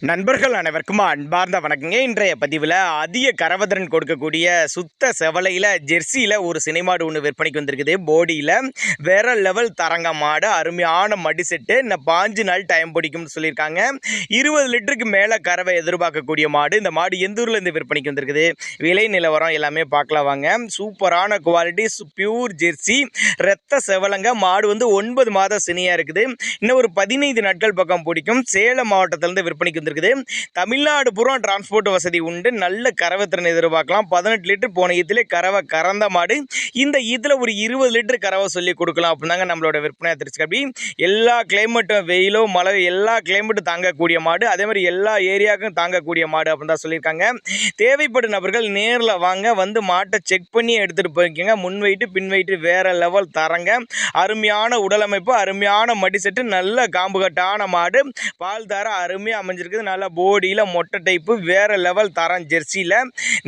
நண்பர்கள் அனைவருக்கும் அன்பார்ந்த வணக்கங்க. இன்றைய பதிவில் அதிக கரவதிறன் கொடுக்கக்கூடிய சுத்த செவலையில் ஜெர்சியில் ஒரு சினைமாடு ஒன்று விற்பனைக்கு வந்திருக்குது. போடியில் வேற லெவல் தரங்க மாடு, அருமையான மடி செட்டு. இன்னும் 5 நாள் டைம் பிடிக்கும்னு சொல்லியிருக்காங்க. 20 லிட்டருக்கு மேலே கறவை எதிர்பார்க்கக்கூடிய மாடு. இந்த மாடு எந்த ஊர்லேருந்து விற்பனைக்கு வந்திருக்குது, விலை நிலவரம் எல்லாமே பார்க்கலாம் வாங்க. சூப்பரான குவாலிட்டி, பியூர் ஜெர்சி ரத்த செவலங்க மாடு. 9 மாத சினியாக இருக்குது. இன்னும் ஒரு 15 நாட்கள் பக்கம் பிடிக்கும். சேலம் மாவட்டத்திலேருந்து விற்பனைக்கு இருக்குது. தமிழ்நாடு பூரா டிரான்ஸ்போர்ட் வசதி உண்டு. நல்ல கறவைத்திறன் எதிர்பார்க்கலாம். 18 லிட்டர் போன ஈத்துல கறவை கறந்த மாடு. இந்த ஈத்துல ஒரு 20 லிட்டர் கறவை சொல்லி கொடுக்கலாம் அப்படின்னாங்க நம்மளோட விற்பனை தெரிஞ்சுக்க. அப்படி எல்லா கிளைமேட்டும், வெயிலோ மழை, எல்லா கிளைமேட்டும் தாங்கக்கூடிய மாடு. அதே மாதிரி எல்லா ஏரியாவுக்கும் தாங்கக்கூடிய மாடு அப்படின்னு தான் சொல்லியிருக்காங்க. தேவைப்படும் நபர்கள் நேரில் வாங்க, வந்து மாட்டை செக் பண்ணி எடுத்துகிட்டு போய்க்கோங்க. முன் வெயிட்டு பின் வெயிட்டு வேற லெவல் தரங்க. அருமையான உடலமைப்பு, அருமையான மடி செட்டு, நல்ல காம்பு கட்டான மாடு. பால் தர அருமையாக அமைஞ்சிருக்கு. நல்ல போடியில் மொட்டை டைப்பு, வேற லெவல் தரம் ஜெர்சியில்.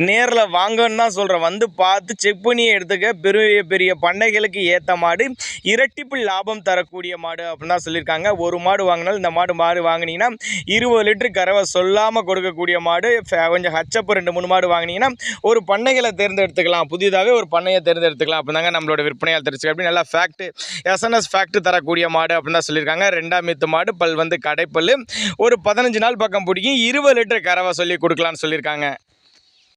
நேரில் வாங்கன்னு தான் சொல்கிறேன். வந்து பார்த்து செக் பண்ணி எடுத்துக்க. பெரிய பெரிய பண்ணைகளுக்கு ஏற்ற மாடு, இரட்டிப்பு லாபம் தரக்கூடிய மாடு அப்படின்னு தான் சொல்லியிருக்காங்க. ஒரு மாடு வாங்கினாலும் இந்த மாடு வாங்கினீங்கன்னா 20 லிட்டர் கறவை சொல்லாமல் கொடுக்கக்கூடிய மாடு. கொஞ்சம் ஹச்சப்பு 2-3 மாடு வாங்கினீங்கன்னா ஒரு பண்ணைகளை தேர்ந்தெடுத்துக்கலாம். புதிதாக ஒரு பண்ணையை தேர்ந்தெடுத்துக்கலாம் அப்படின்னாங்க நம்மளோட விற்பனையால் தெரிஞ்சுக்க. அப்படி நல்லா ஃபேக்ட், எஸ்என்எஸ் ஃபேக்ட் தரக்கூடிய மாடு அப்படின்னு தான் சொல்லியிருக்காங்க. 2ஆம் ஈத்து மாடு, பல் கடைப்பல். ஒரு 15 நாள் பக்கம் பிடிக்கும். 20 லிட்டர் கறவை சொல்லி கொடுக்கலான்னு சொல்லியிருக்காங்க.